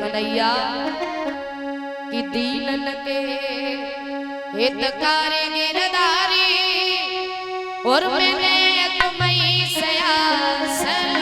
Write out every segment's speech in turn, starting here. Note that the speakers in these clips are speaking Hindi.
कन्हैया कि दीनन के हितकारी गिरधारी और मैंने तुम्हें सयासल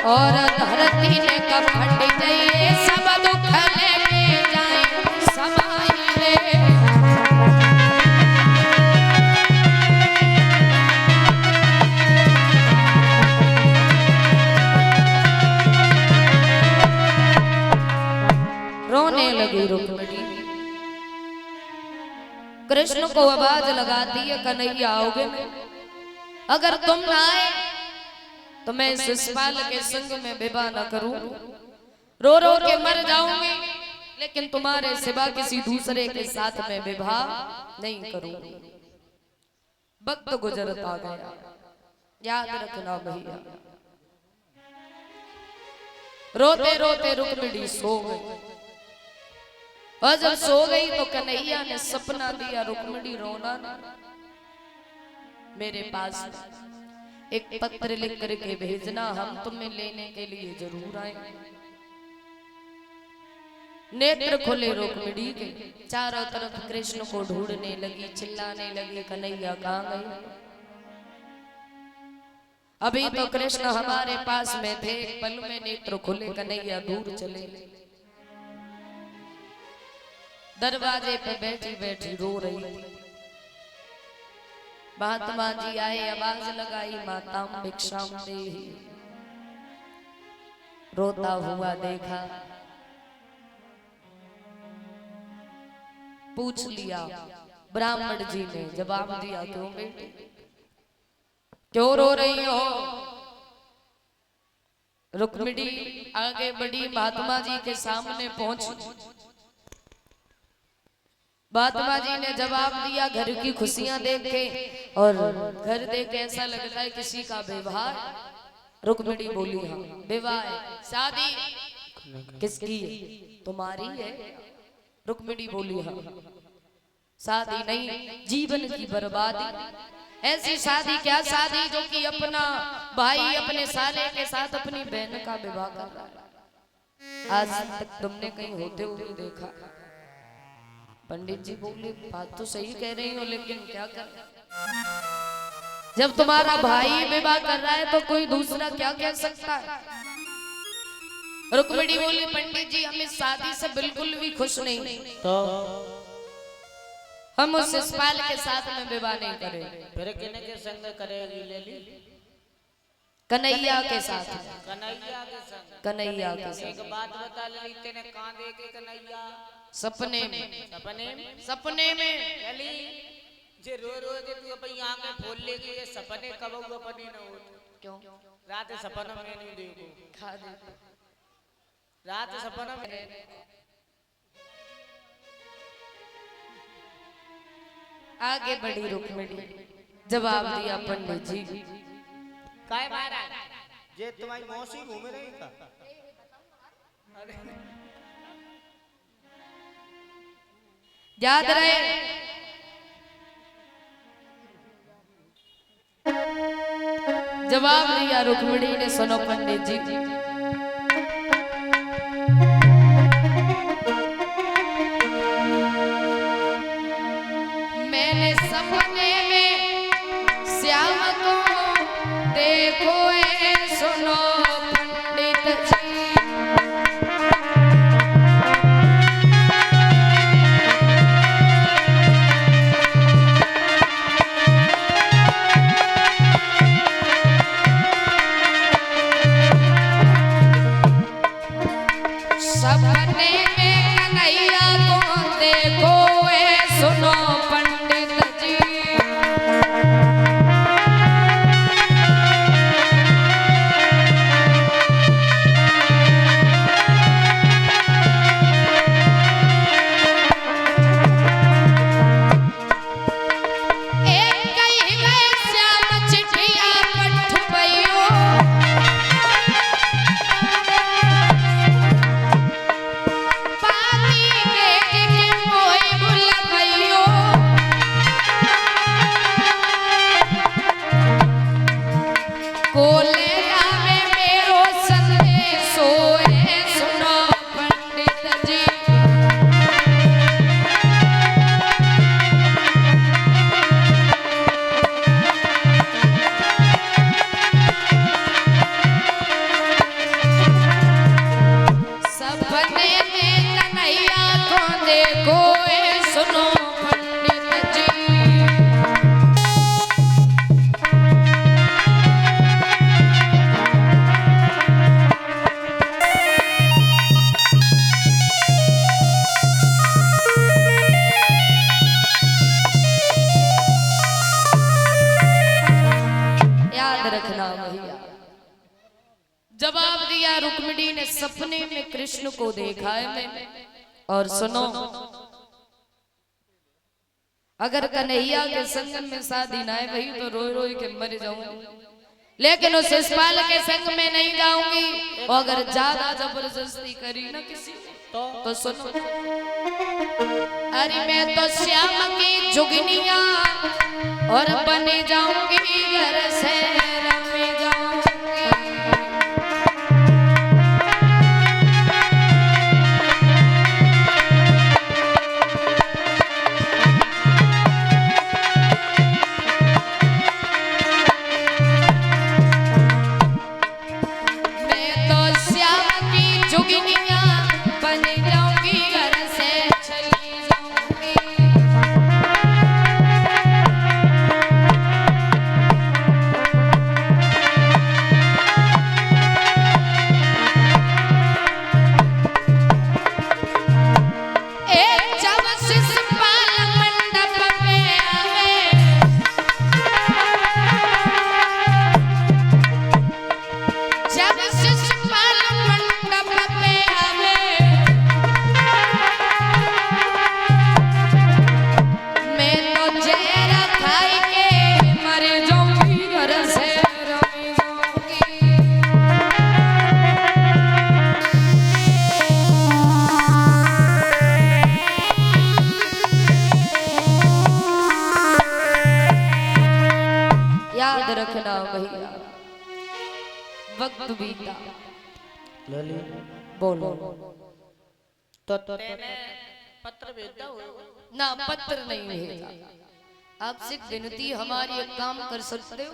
और धरती ने कब फट जाए सब दुख लेके जाए समाई रे रोने लगी रुक्मिणी। कृष्ण को आवाज लगाती है कन्हैया आओगे? अगर तुम ना आए तो मैं शिशुपाल के संग में विवाह न करूं, रो रो के मर जाऊंगी, लेकिन तुम्हारे सिवा किसी दूसरे के साथ में विवाह नहीं करूंगी। वक्त गुजरता गया, याद रखना भैया। रोते रोते रुक्मिणी सो गई और जब सो गई तो कन्हैया ने सपना दिया, रुक्मिणी रोना ना, मेरे पास एक पत्र लिख करके भेजना, हम तुम्हें लेने के लिए जरूर आएंगे। नेत्र खुले रुक्मिणी के, चारों तरफ कृष्ण को ढूंढने लगी, चिल्लाने लगी कन्हैया कहाँ गए? अभी तो कृष्ण हमारे पास में थे, पल में नेत्र खुले कन्हैया दूर चले। दरवाजे पे बैठी बैठी रो रही थी। महात्मा जी आए, आवाज लगाई माताम भिक्षाम देहि। रोता हुआ देखा, पूछ लिया। ब्राह्मण जी ने जवाब दिया, क्यों बेटे क्यों रो रही हो? रुक्मिणी आगे बढ़ी, महात्मा जी के सामने पहुंची। महात्मा जी ने जवाब दिया, घर की खुशियां देख के और घर देख के ऐसा लगता है किसी का व्यवहार। रुक्मिणी बोली, हाँ विवाह है। शादी किसकी है? तुम्हारी है। रुक्मिणी बोली, हाँ शादी नहीं, जीवन की बर्बादी। ऐसी शादी क्या शादी जो कि अपना भाई अपने साले के साथ अपनी बहन का विवाह कर रहा है। आज तक तुमने कहीं होते हुए देखा? पंडित जी बोले, बात तो सही कह रही हो, लेकिन क्या कर, जब तुम्हारा भाई विवाह कर रहा है तो कोई दूसरा क्या कह सकता है? रुक्मिणी बोली, पंडित जी हम इस शादी से बिल्कुल भी खुश नहीं, तो हम उस शिशुपाल के साथ में विवाह नहीं करेंगे। फिर किने के संग करेगी? ले ली कन्हैया के साथ। कन्हैया के संग? कन्हैया के साथ। एक बात बता ली, तेने कहां देखे कन्हैया? सपने में। सपने में? सपने में चली जे रो रो के तू अपनी आंखें खोल लेगी, ये सपने कब हुआ अपने न हो? क्यों? रात सपना में नहीं देखो, खा दे रात सपना में। आगे बढ़ी रुक्मिणी, जवाब दिया पंडित जी। काय महाराज जे तुम्हारी मौसी घूम रही था? याद रहे जवाब दिया रुक्मिणी ने, सुनो पंडित जी, मैंने सपने में श्याम को देखो है, सुनो पंडित जी। सपने में कन्हैया को देखो है, सुनो पंडित जी। जवाब दिया रुक्मिणी ने, सपने में कृष्ण को देखा है मैंने। और सुनो, अगर कन्हैया के संग में शादी ना है भाई तो रोई रोई के मर जाऊंगी, लेकिन उस शिषपाल के संग में नहीं जाऊंगी। और अगर ज्यादा जबरदस्ती करी ना किसी तो सुनो, अरे मैं तो श्याम की जुगनिया और बन जाऊंगी, घर से रम जाऊंगी। रखना भैया, वक्त बीता। बोलो तो पत्र भेजता हो ना? पत्र नहीं भेजा। आपसे विनती, हमारी एक काम कर सकते हो,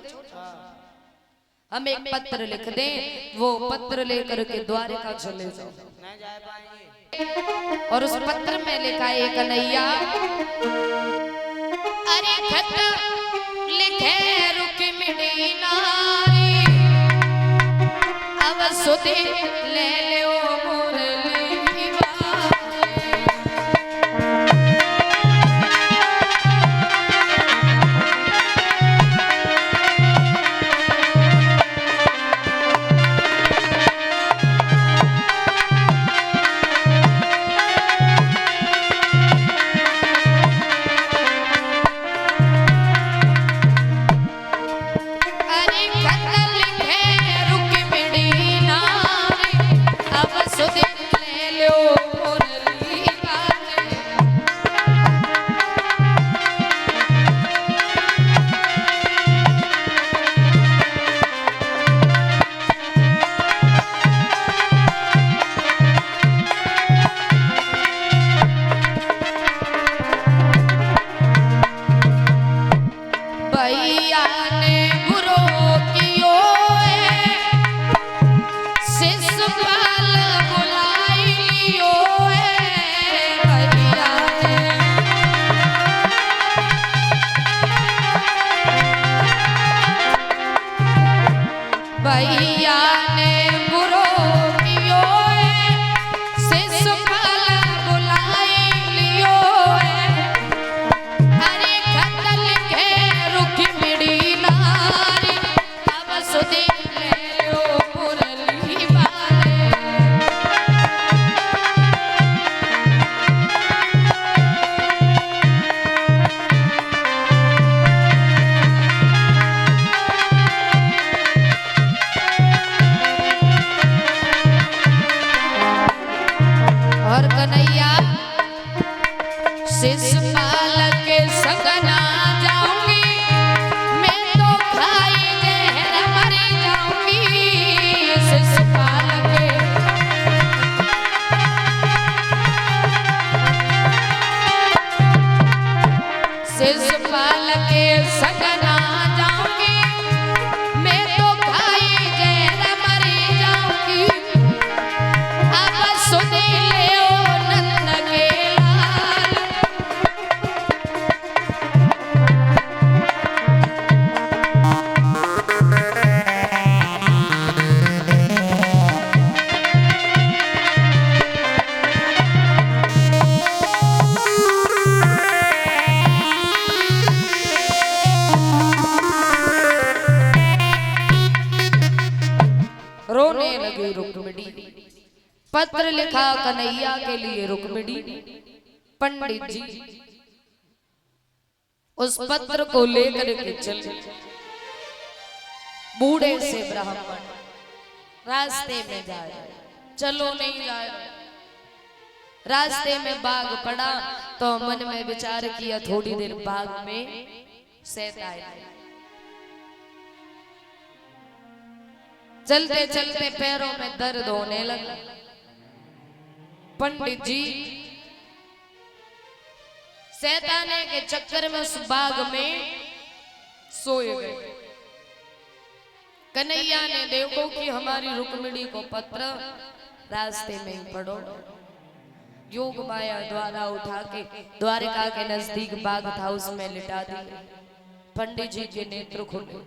हम एक पत्र लिख दें, वो पत्र लेकर के द्वारका चले जाओ। नहीं जा पाएंगे। और उस पत्र में लिखा है, कन्हैया अरे खत लिखे रुक्मिणी नारी, अब सुधि ले लो मुरली बारी। अरे खत लिखे रुक्मिणी नारी, अब भैया ने बुरो कियो है, शिशुपाल बुलाई लियो है। भैया ने भैया ने बुरो कियो है, शिशुपाल बुलाई लियो है। अरे खत लिखे रुक्मिणी नारी, अब सुधीर ले लो मुरली वाले। और कन्हैया शिशुपाल के संग ना जाऊंगी, मैं तो खाई जहर मर जाऊंगी। शिशुपाल के शिशुपाल के संग ना जाऊंगी, मैं तो खाई जहर मर जाऊंगी। अब सुन ले ओ नंद के लाल, रोने लगी रुक्मिणी। पत्र लिखा कन्हैया के लिए रुक्मिणी। पंडित जी उस पत्र को लेकर के चले। बूढ़े से ब्राह्मण रास्ते में जा रहे, चलो नहीं जा रहे। रास्ते में बाघ पड़ा तो मन में विचार किया, थोड़ी देर बाघ में सैताए। चलते चलते पैरों में दर्द होने लगा। पंडित जी सैताने के चक्कर में उस बाग में सोए गए। कन्हैया ने देखो कि हमारी रुक्मिणी को पत्र रास्ते में ही पड़ो। योग माया द्वारा उठा के द्वारिका के नजदीक बाग था, उसमें लिटा दिया। पंडित जी के नेत्र खुले,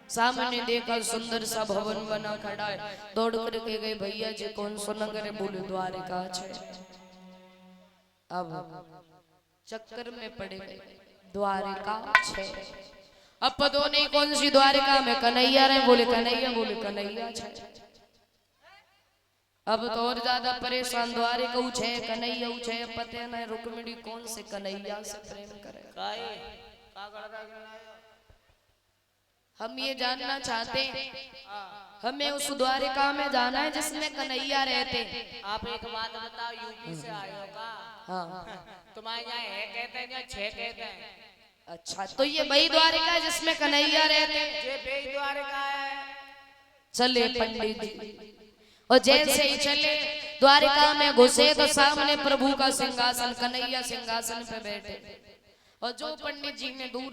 सामने देखा सुंदर सा भवन बना खड़ा है। दौड़ करके गए, भैया जी कौन सो नगर है? बोले द्वारिका है। अब चक्कर में पड़े गए, द्वारिका है। अब पता नहीं कौन सी द्वारिका में कन्हैया रहे। बोले कन्हैया, बोले कन्हैया है। अब तो और ज्यादा परेशान, द्वारिका है कन्हैया है, पता नहीं रुक्मिणी कौन से कन्हैया से प्रेम करे। हम ये जानना चाहते हैं, हमें उस द्वारिका में जाना है जिसमें कन्हैया रहते। आप एक बात बताओ, यूपी से आए हो का? हाँ। तुम्हारे यहाँ है कहते हैं या छह कहते हैं? अच्छा, तो ये वही द्वारिका है जिसमें कन्हैया रहते। ये वही द्वारिका है। चले पंडित जी, और जैसे ही चले द्वारिका में घुसे तो सामने प्रभु का सिंहासन, कन्हैया सिंहासन पे बैठे। और जो पंडित जी ने दूर